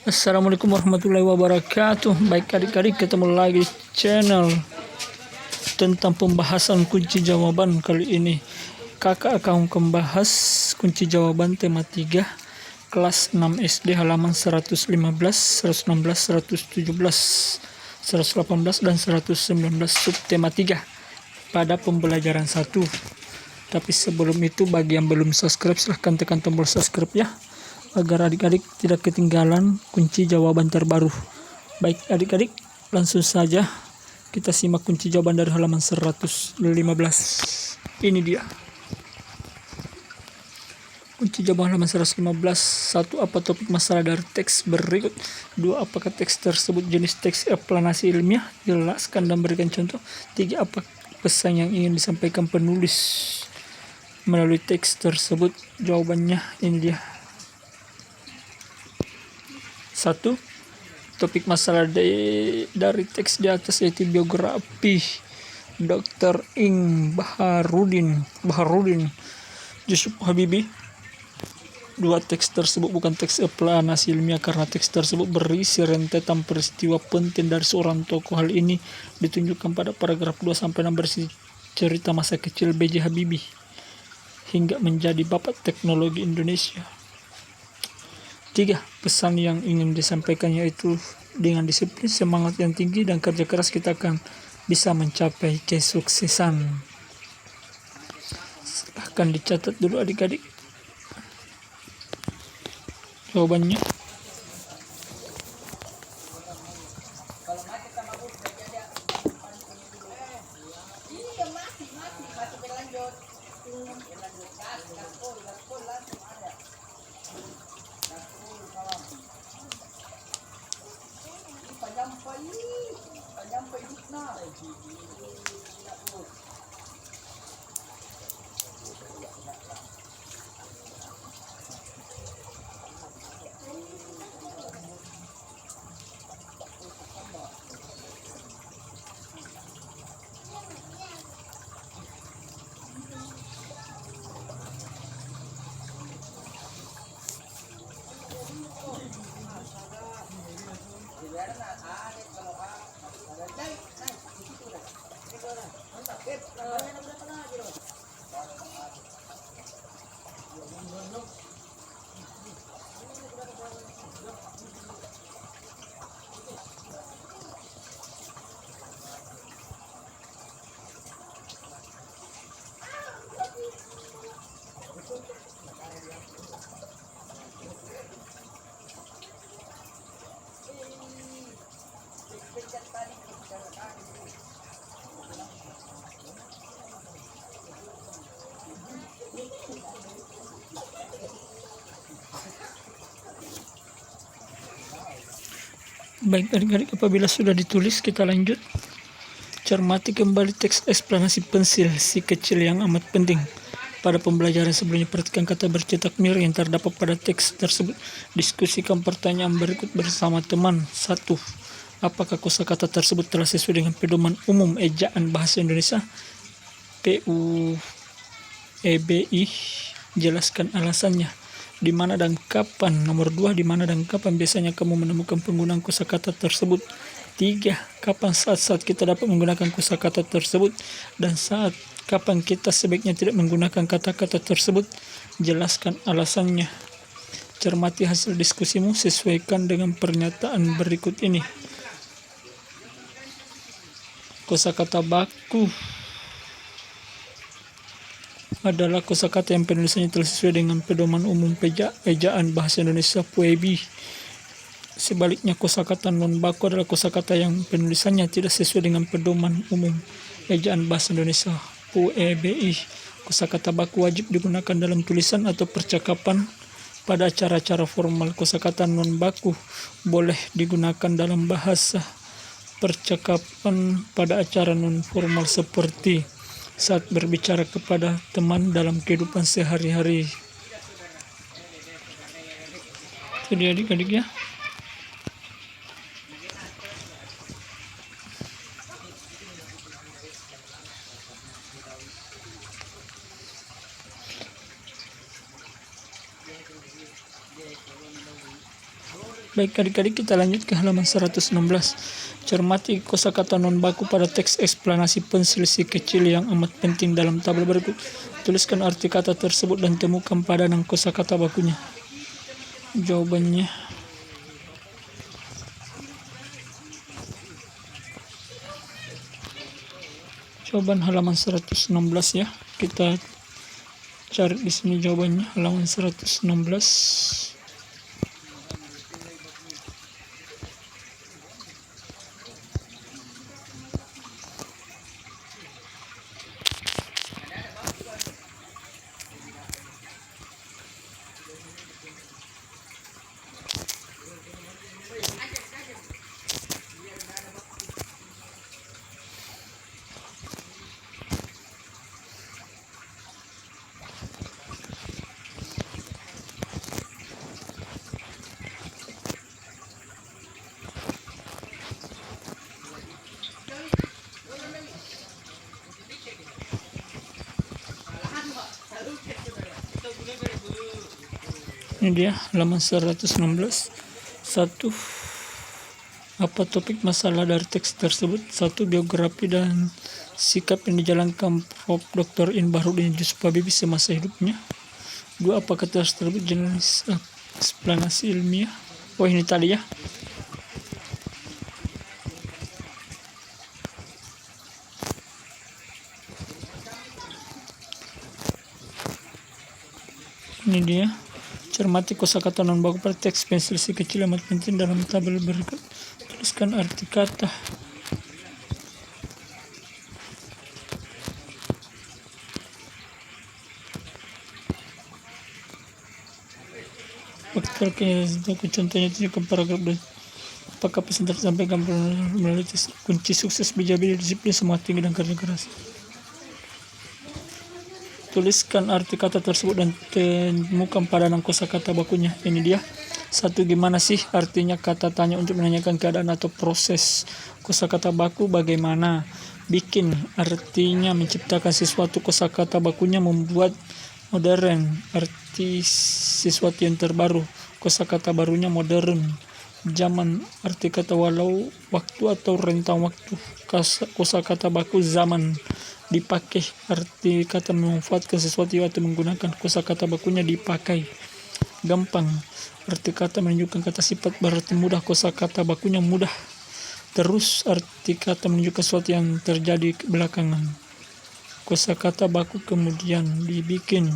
Assalamualaikum warahmatullahi wabarakatuh. Baik adik-adik, ketemu lagi di channel tentang pembahasan kunci jawaban. Kali ini kakak akan membahas kunci jawaban tema 3 kelas 6 SD halaman 115, 116, 117, 118 dan 119 subtema 3 pada pembelajaran 1. Tapi sebelum itu, bagi yang belum subscribe silahkan tekan tombol subscribe ya, agar adik-adik tidak ketinggalan kunci jawaban terbaru. Baik adik-adik, langsung saja kita simak kunci jawaban dari halaman 115. Ini dia kunci jawaban halaman 115. 1. Apa topik masalah dari teks berikut? 2. Apakah teks tersebut jenis teks eksplanasi ilmiah? Jelaskan dan berikan contoh. 3. Apa pesan yang ingin disampaikan penulis melalui teks tersebut? Jawabannya ini dia. 1. Topik masalah dari teks di atas yaitu biografi Dr. Ing Baharudin Yusuf Habibie. 2. Teks tersebut bukan teks eksplanasi ilmiah karena teks tersebut berisi rentetan peristiwa penting dari seorang tokoh. Hal ini ditunjukkan pada paragraf 2-6 berisi cerita masa kecil B.J. Habibie hingga menjadi bapak teknologi Indonesia. 3. Pesan yang ingin disampaikan yaitu dengan disiplin, semangat yang tinggi, dan kerja keras kita akan bisa mencapai kesuksesan. Silahkan dicatat dulu adik-adik jawabannya. Baik adik-adik, apabila sudah ditulis kita lanjut. Cermati kembali teks eksplanasi pensil si kecil yang amat penting. Pada pembelajaran sebelumnya, perhatikan kata bercetak mir yang terdapat pada teks tersebut. Diskusikan pertanyaan berikut bersama teman. 1. Apakah kosakata tersebut telah sesuai dengan pedoman umum ejaan bahasa Indonesia PUEBI? Jelaskan alasannya. Di mana dan kapan? Nomor 2, di mana dan kapan biasanya kamu menemukan penggunaan kosakata tersebut? 3. Kapan saat-saat kita dapat menggunakan kosakata tersebut dan saat kapan kita sebaiknya tidak menggunakan kata-kata tersebut? Jelaskan alasannya. Cermati hasil diskusimu, sesuaikan dengan pernyataan berikut ini. Kosakata baku adalah kosakata yang penulisannya telah sesuai dengan pedoman umum ejaan bahasa Indonesia PUEBI. Sebaliknya, kosakata non baku adalah kosakata yang penulisannya tidak sesuai dengan pedoman umum ejaan bahasa Indonesia PUEBI. Kosakata baku wajib digunakan dalam tulisan atau percakapan pada acara-acara formal. Kosakata non baku boleh digunakan dalam bahasa percakapan pada acara non formal seperti saat berbicara kepada teman dalam kehidupan sehari-hari. Jadi adik-adik ya. Baik adik-adik, kita lanjut ke halaman 116. Cermati kosakata non baku pada teks eksplanasi penselisih kecil yang amat penting dalam tabel berikut. Tuliskan arti kata tersebut dan temukan padanan kosakata bakunya. Jawabannya jawaban halaman 116 ya. Kita cari di sini jawabannya, halaman 116. Ini dia halaman 116. 1. Apa topik masalah dari teks tersebut? 1. Biografi dan sikap yang dijalankan Prof. Dr. In Baharudin Yusuf Habibie semasa hidupnya. 2. Apakah tersebut jenis eksplanasi ilmiah? Oh, ini tadi ya. Ini dia. Cermati kosakata non baku pada teks penselisih kecil amat penting dalam tabel berikut. Tuliskan arti kata. Faktor contohnya tunjukkan paragraf dan apakah pesan tersampaikan melalui kunci sukses bija-bija disiplin semangat tinggi dan kerja keras. Tuliskan arti kata tersebut dan temukan padanan kosakata bakunya. Ini dia. 1. Gimana sih artinya kata tanya untuk menanyakan keadaan atau proses. Kosakata baku bagaimana. Bikin artinya menciptakan sesuatu. Kosakata bakunya membuat modern, arti sesuatu yang terbaru. Kosakata barunya modern. Zaman, arti kata walau, waktu atau rentang waktu. Kosakata baku zaman. Dipakai, arti kata memanfaatkan sesuatu atau menggunakan. Kosakata bakunya dipakai. Gampang, arti kata menunjukkan kata sifat berarti mudah. Kosakata bakunya mudah. Terus, arti kata menunjukkan sesuatu yang terjadi belakangan. Kosakata baku kemudian dibikin,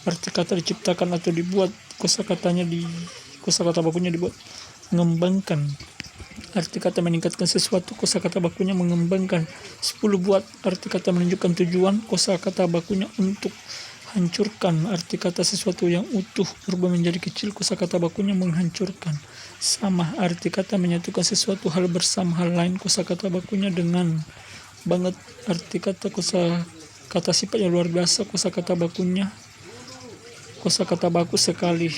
arti kata diciptakan atau dibuat. Kosakata bakunya dibuat. Mengembangkan, arti kata meningkatkan sesuatu. Kosakata bakunya mengembangkan. 10 buat, arti kata menunjukkan tujuan. Kosakata bakunya untuk. Hancurkan, arti kata sesuatu yang utuh berubah menjadi kecil. Kosakata bakunya menghancurkan. Sama, arti kata menyatukan sesuatu hal bersama hal lain. Kosakata bakunya dengan. Banget, arti kata kosakata sifat yang luar biasa. Kosakata bakunya kosakata baku sekali.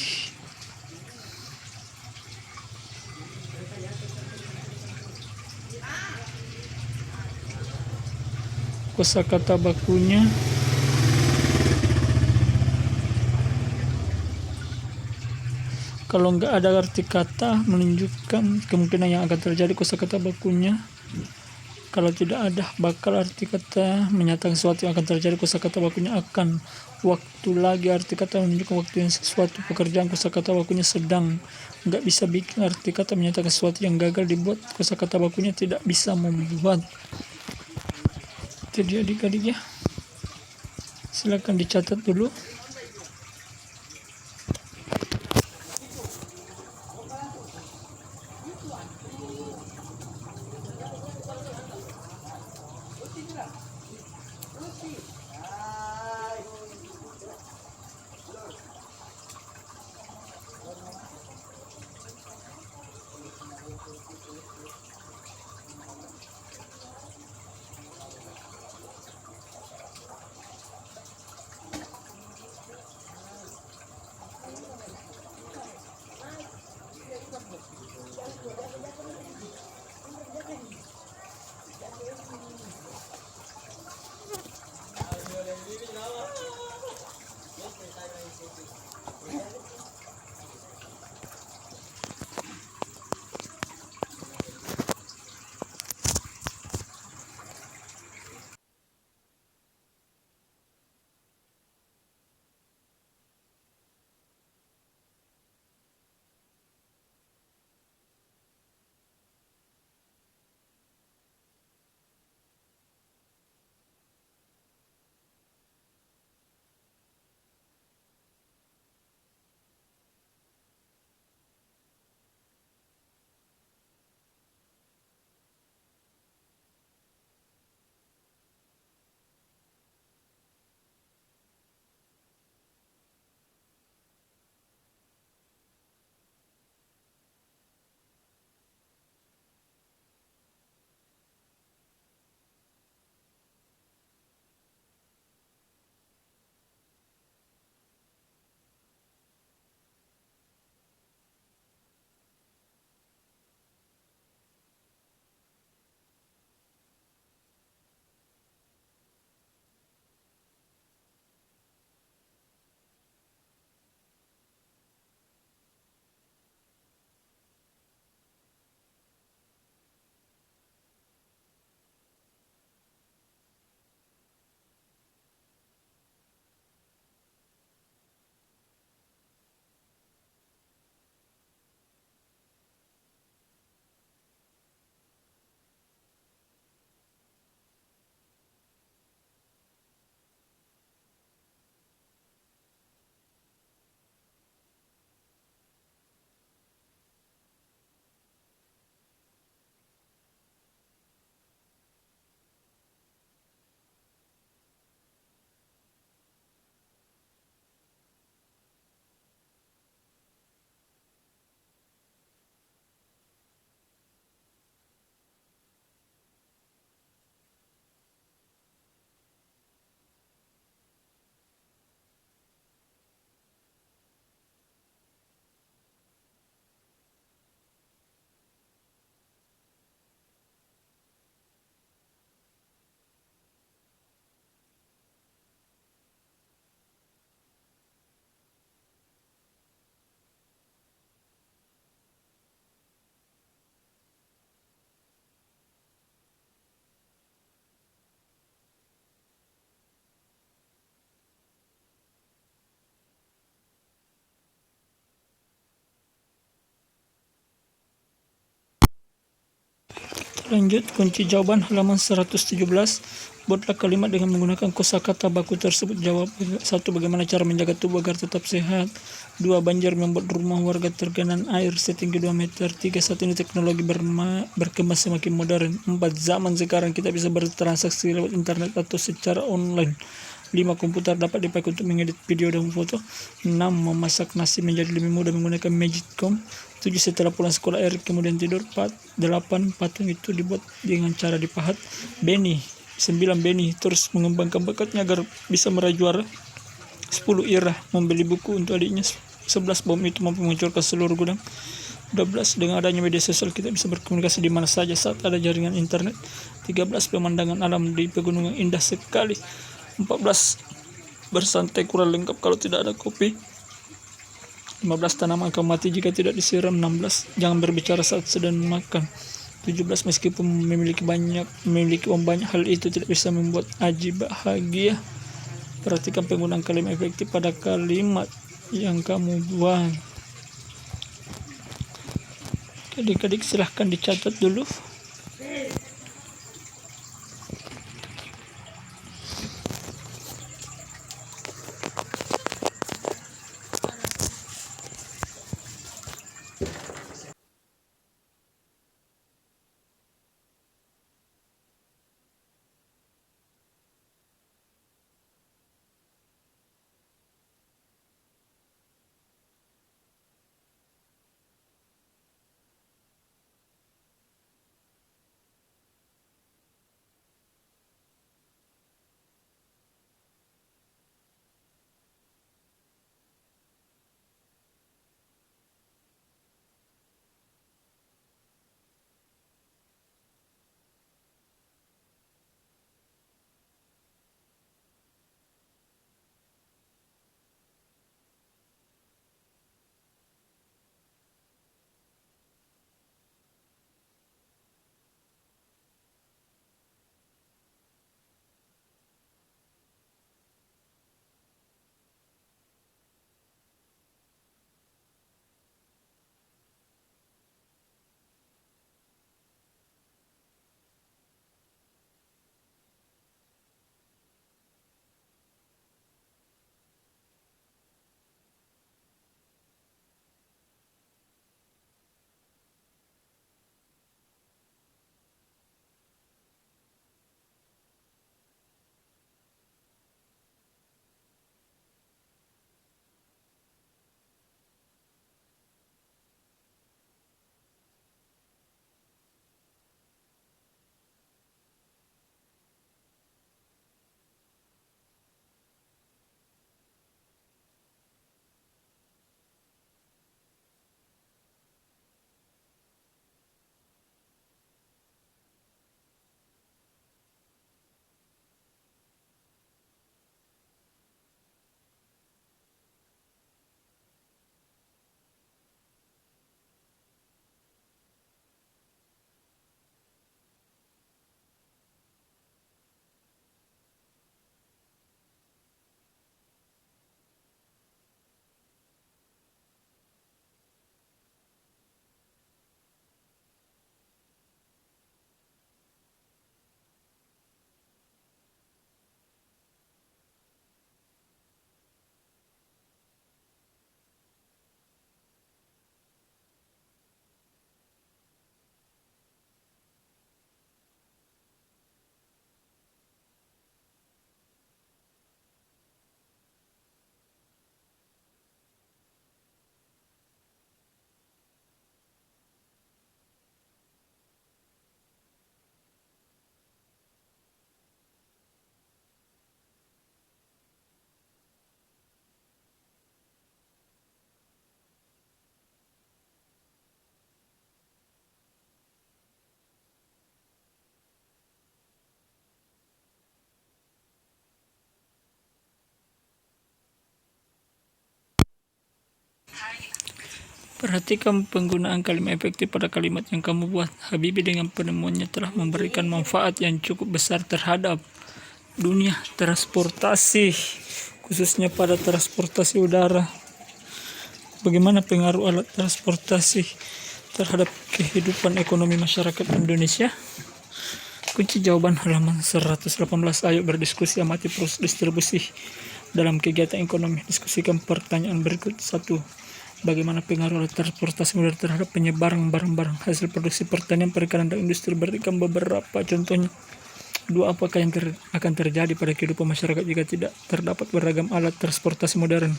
Kosakata bakunya kalau nggak ada arti kata menunjukkan kemungkinan yang akan terjadi. Kosakata bakunya kalau tidak ada bakal, arti kata menyatakan sesuatu yang akan terjadi. Kosakata bakunya akan. Waktu lagi, arti kata menunjukkan waktu yang sesuatu pekerjaan. Kosakata bakunya sedang. Nggak bisa bikin, arti kata menyatakan sesuatu yang gagal dibuat. Kosakata bakunya tidak bisa membuat. Jadi adik-adik ya, silakan dicatat dulu. Lanjut, kunci jawaban halaman 117. Buatlah kalimat dengan menggunakan kosakata baku tersebut. Jawab. 1. Bagaimana cara menjaga tubuh agar tetap sehat? 2. Banjir membuat rumah warga tergenang air setinggi 2 meter. 3. Saat ini teknologi berkembang semakin modern. 4. Zaman sekarang kita bisa bertransaksi lewat internet atau secara online. 5. Komputer dapat dipakai untuk mengedit video dan foto. 6. Memasak nasi menjadi lebih mudah menggunakan Magicom. 7. Setelah pulang sekolah air kemudian tidur. 8. Patung itu dibuat dengan cara dipahat. 9. Benny terus mengembangkan bakatnya agar bisa meraih juara. 10. Ira membeli buku untuk adiknya. 11. Bom itu mampu menghancurkan seluruh gudang. 12. Dengan adanya media sosial kita bisa berkomunikasi di mana saja saat ada jaringan internet. 13. Pemandangan alam di pegunungan indah sekali. 14. Bersantai kurang lengkap kalau tidak ada kopi. 15. Tanaman akan mati jika tidak disiram. 16. Jangan berbicara saat sedang makan. 17. Meskipun memiliki uang banyak, hal itu tidak bisa membuat Aji bahagia. Perhatikan penggunaan kalimat efektif pada kalimat yang kamu buat. Adik-adik silahkan dicatat dulu. Perhatikan penggunaan kalimat efektif pada kalimat yang kamu buat. Habibie dengan penemuannya telah memberikan manfaat yang cukup besar terhadap dunia transportasi, khususnya pada transportasi udara. Bagaimana pengaruh alat transportasi terhadap kehidupan ekonomi masyarakat Indonesia? Kunci jawaban halaman 118. Ayo berdiskusi, amati proses distribusi dalam kegiatan ekonomi. Diskusikan pertanyaan berikut. 1. Bagaimana pengaruh alat transportasi modern terhadap penyebaran barang-barang hasil produksi pertanian, perikanan, dan industri? Berikan beberapa contohnya. 2. Apakah yang akan terjadi pada kehidupan masyarakat jika tidak terdapat beragam alat transportasi modern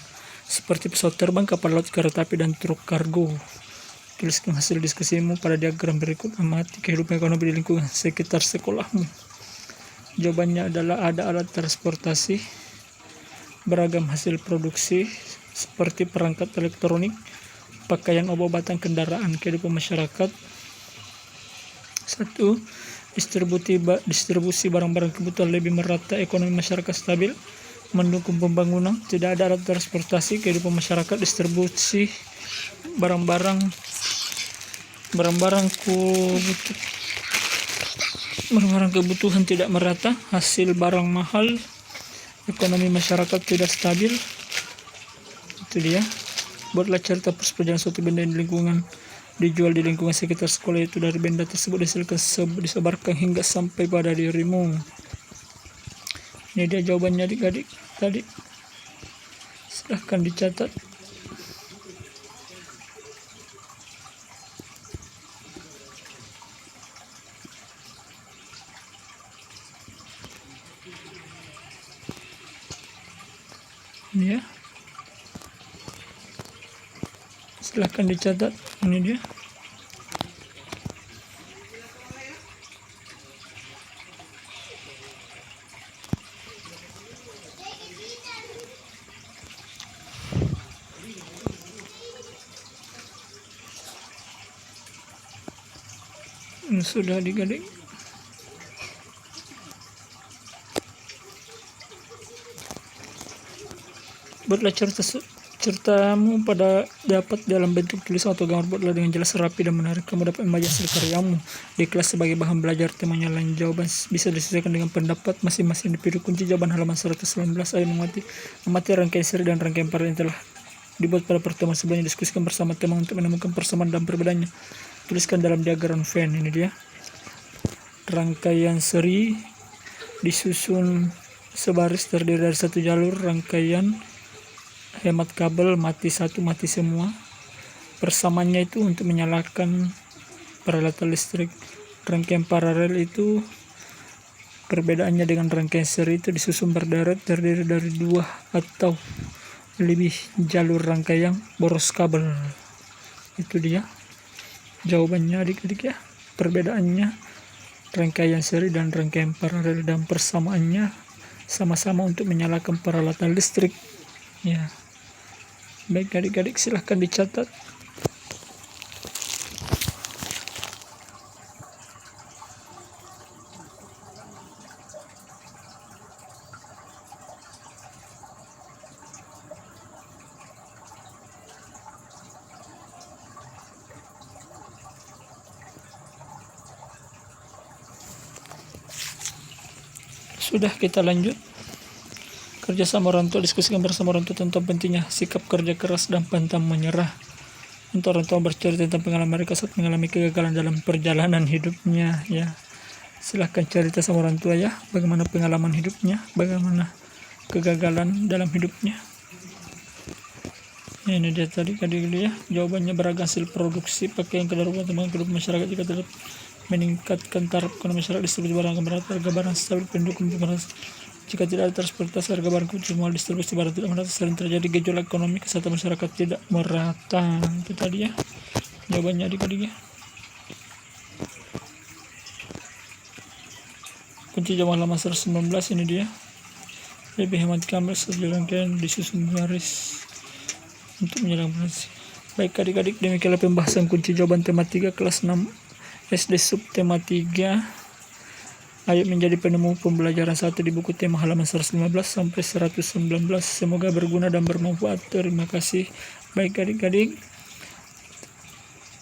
seperti pesawat terbang, kapal laut, kereta api, dan truk kargo? Tuliskan hasil diskusimu pada diagram berikut. Amati kehidupan ekonomi di lingkungan sekitar sekolahmu. Jawabannya adalah ada alat transportasi, beragam hasil produksi seperti perangkat elektronik, pakaian, obat-obatan, kendaraan, kehidupan masyarakat. 1. Distribusi barang-barang kebutuhan lebih merata, ekonomi masyarakat stabil, mendukung pembangunan. Tidak ada alat transportasi, kehidupan masyarakat, distribusi barang-barang kebutuhan tidak merata, hasil barang mahal, ekonomi masyarakat tidak stabil. Itu dia. Buatlah cerita perjalanan suatu benda di lingkungan dijual di lingkungan sekitar sekolah, itu dari benda tersebut disebarkan hingga sampai pada dirimu. Ini dia jawabannya adik-adik tadi. Silahkan dicatat. Ini ya. Silahkan dicatat. Ini dia. Ini sudah adik-adik. Buatlah ceritamu pada dapat dalam bentuk tulisan atau gambar. Buatlah dengan jelas, rapi, dan menarik. Kamu dapat membaca hasil karyamu di kelas sebagai bahan belajar. Temanya lain. Jawaban bisa disesuaikan dengan pendapat masing-masing individu. Kunci jawaban halaman 119. Ayo amati rangkaian seri dan rangkaian para yang telah dibuat pada pertemuan sebelumnya. Diskusikan bersama teman untuk menemukan persamaan dan perbedaannya. Tuliskan dalam diagram Venn. Ini dia. Rangkaian seri disusun sebaris, terdiri dari satu jalur. Rangkaian hemat kabel, mati satu, mati semua. Persamaannya itu untuk menyalakan peralatan listrik. Rangkaian paralel itu perbedaannya dengan rangkaian seri, itu disusun berderet, terdiri dari 2 atau lebih jalur rangkaian boros kabel. Itu dia jawabannya adik-adik ya. Perbedaannya rangkaian seri dan rangkaian paralel, dan persamaannya sama-sama untuk menyalakan peralatan listrik ya. Baik adik-adik, silahkan dicatat. Sudah, kita lanjut. Kerjasama orang tua. Diskusikan bersama orang tua tentang pentingnya sikap kerja keras dan pantang menyerah. Untuk orang tua bercerita tentang pengalaman mereka saat mengalami kegagalan dalam perjalanan hidupnya ya. Silahkan cerita sama orang tua ya, bagaimana pengalaman hidupnya, bagaimana kegagalan dalam hidupnya. Ini dia tadi ya. Jawabannya beragam hasil produksi pakaian, kedaruratan, teman kehidupan masyarakat jika terdapat meningkatkan taraf ekonomi masyarakat, distribusi barang merata, harga barang stabil, pendukung pemerintah. Jika tidak ada transportasi, harga barang semua distribusi barang tidak merata, sering terjadi gejolak ekonomi, kesehatan masyarakat tidak merata. Itu tadi ya jawabannya adik-adik ya. Kunci jawaban halaman 119. Ini dia. Lebih hemat kabel, satu rangkaian disusun baris untuk menyerang produksi. Baik adik-adik, demikianlah pembahasan kunci jawaban tema 3 kelas 6 SD sub tema 3. Ayo menjadi penemu pembelajaran 1 di buku tema halaman 115 sampai 119. Semoga berguna dan bermanfaat. Terima kasih. Baik adik-adik,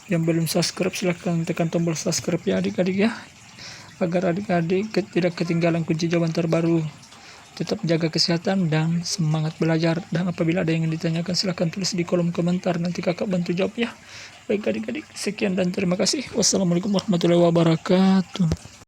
yang belum subscribe silahkan tekan tombol subscribe ya adik-adik ya, agar adik-adik tidak ketinggalan kunci jawaban terbaru Tetap jaga kesehatan dan semangat belajar. Dan apabila ada yang ingin ditanyakan silahkan tulis di kolom komentar. Nanti kakak bantu jawab ya. Baik adik-adik, sekian dan terima kasih. Wassalamualaikum warahmatullahi wabarakatuh.